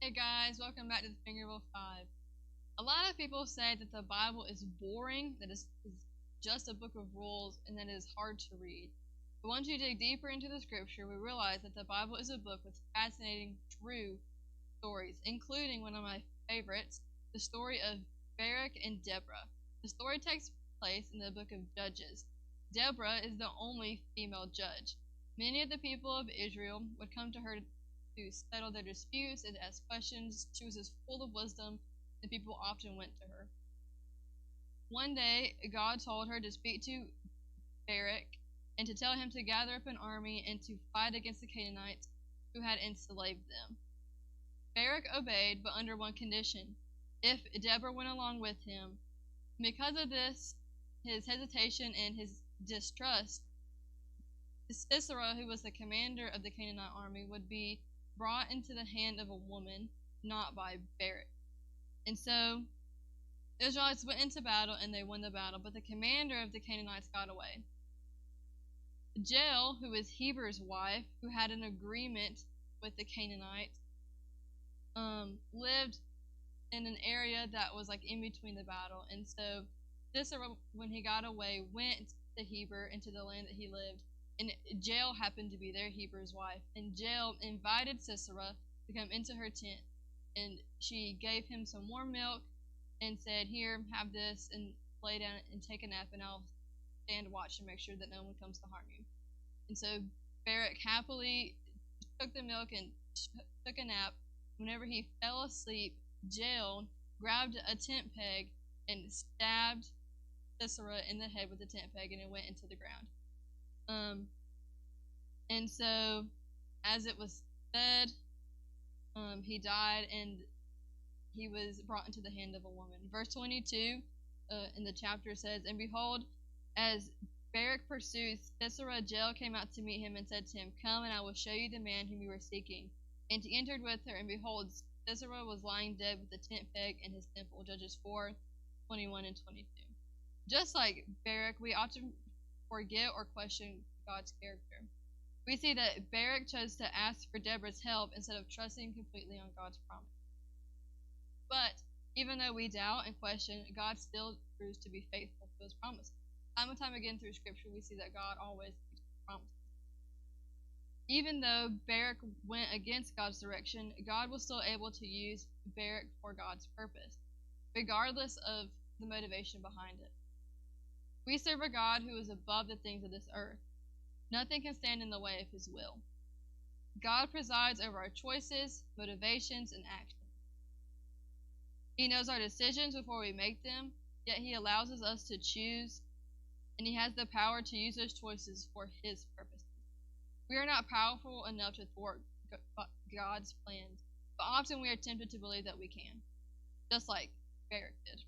Hey guys, welcome back to the Fingerville 5. A lot of people say that the Bible is boring, that is just a book of rules, and that it is hard to read. But once you dig deeper into the scripture, we realize that the Bible is a book with fascinating, true stories, including one of my favorites, the story of Barak and Deborah. The story takes place in the book of Judges. Deborah is the only female judge. Many of the people of Israel would come to her to settle their disputes and ask questions. She was as full of wisdom that people often went to her. One day, God told her to speak to Barak and to tell him to gather up an army and to fight against the Canaanites who had enslaved them. Barak obeyed, but under one condition: if Deborah went along with him. Because of this, his hesitation and his distrust, Sisera, who was the commander of the Canaanite army, would be brought into the hand of a woman, not by Barak. And so the Israelites went into battle and they won the battle, but the commander of the Canaanites got away. Jael, who was Heber's wife, who had an agreement with the Canaanites, lived in an area that was like in between the battle. And so Sisera, when he got away, went to Heber, into the land that he lived. And Jael happened to be there, Heber's wife. And Jael invited Sisera to come into her tent. And she gave him some warm milk and said, "Here, have this, and lay down and take a nap, and I'll stand watch and make sure that no one comes to harm you." And so Barak happily took the milk and took a nap. Whenever he fell asleep, Jael grabbed a tent peg and stabbed Sisera in the head with the tent peg, and it went into the ground. And so, as it was said, he died, and he was brought into the hand of a woman. Verse 22 in the chapter says, "And behold, as Barak pursued Sisera, Jael came out to meet him and said to him, 'Come, and I will show you the man whom you are seeking.' And he entered with her, and behold, Sisera was lying dead with the tent peg in his temple." Judges 4:21 and 22. Just like Barak, we often forget or question God's character. We see that Barak chose to ask for Deborah's help instead of trusting completely on God's promise. But even though we doubt and question, God still proves to be faithful to his promises. Time and time again through Scripture, we see that God always keeps his promises. Even though Barak went against God's direction, God was still able to use Barak for God's purpose, regardless of the motivation behind it. We serve a God who is above the things of this earth. Nothing can stand in the way of his will. God presides over our choices, motivations, and actions. He knows our decisions before we make them, yet he allows us to choose, and he has the power to use those choices for his purposes. We are not powerful enough to thwart God's plans, but often we are tempted to believe that we can, just like Barak did.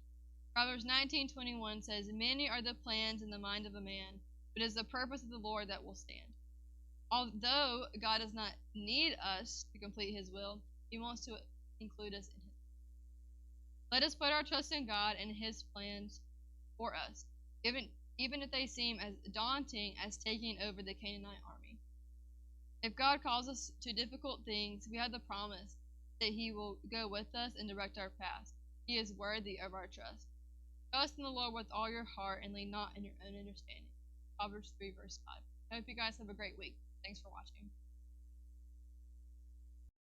Proverbs 19:21 says, "Many are the plans in the mind of a man, but it is the purpose of the Lord that will stand." Although God does not need us to complete his will, he wants to include us in his. Let us put our trust in God and his plans for us, even if they seem as daunting as taking over the Canaanite army. If God calls us to difficult things, we have the promise that he will go with us and direct our path. He is worthy of our trust. Trust in the Lord with all your heart and lean not in your own understanding. Proverbs 3 verse 5. I hope you guys have a great week. Thanks for watching.